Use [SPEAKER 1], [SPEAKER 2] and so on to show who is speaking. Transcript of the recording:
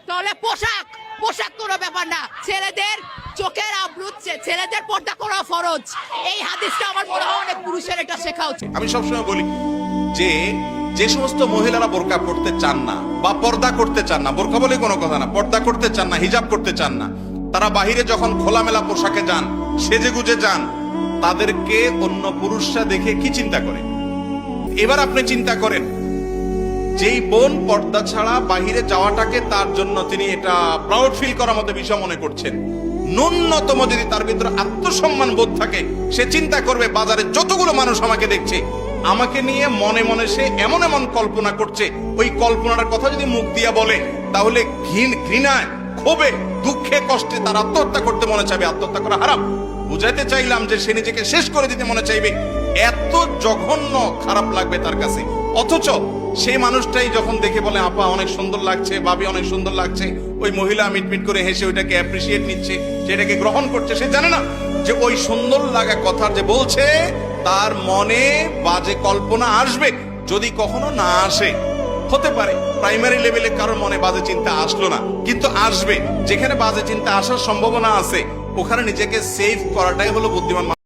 [SPEAKER 1] তাহলে পোশাক পোশাক কোনো ব্যাপার না, ছেলেদের চোখের আবরুত, ছেলেদের পর্দা করা ফরজ। এই হাদিসটা আমার মনে হয় অনেক পুরুষের এটা শেখা উচিত।
[SPEAKER 2] আমি সবসময় বলি যে যে সমস্ত মহিলারা বোরকা পড়তে চান না বা পর্দা করতে চান না, বোরকা বলে কোনো কথা না, পর্দা করতে চান না, হিজাব করতে চান না, তারা বাহিরে যখন খোলামেলা পোশাকে যান, সেজে গুজে যান, তাদেরকে অন্য পুরুষরা দেখে কি চিন্তা করে? এবার আপনি চিন্তা করেন, যেই বোন পর্দা ছাড়া বাহিরে যাওয়াটাকে তার জন্য তিনি এটা প্রাউড ফিল করার মতো বিষয় মনে করছেন, ন্যূনতম যদি তার ভিতরে আত্মসম্মান বোধ থাকে, সে চিন্তা করবে বাজারে যতগুলো মানুষ আমাকে দেখছে, আমাকে নিয়ে মনে মনে সে এমন এমন কল্পনা করছে, ওই কল্পনার কথা যদি মুখ দিয়া বলে, তাহলে ঘৃণায়, ক্ষোভে, দুঃখে, কষ্টে তার আত্মহত্যা করতে মনে চাইবে। আত্মহত্যা করা হারাম। বুঝাইতে চাইলাম যে সে নিজেকে শেষ করে দিতে মনে চাইবে, এত জঘন্য খারাপ লাগবে তার কাছে। অথচ সেই মানুষটাই যখন দেখে বলে আপা অনেক সুন্দর লাগছে, ভাবি অনেক সুন্দর লাগছে, ওই মহিলা মিটমিট করে হেসে ওইটাকে অ্যাপ্রিসিয়েট নিচ্ছে, সেটাকে গ্রহণ করছে, সে জানে না যে ওই সুন্দর লাগা কথার যে বলছে তার মনে বাজে কল্পনা আসবে। যদি কখনো না আসে, হতে পারে প্রাইমারি লেভেলে কারোর মনে বাজে চিন্তা আসলো না, কিন্তু আসবে। যেখানে বাজে চিন্তা আসার সম্ভাবনা আছে, ওখানে নিজেকে সেভ করাটাই হলো বুদ্ধিমান।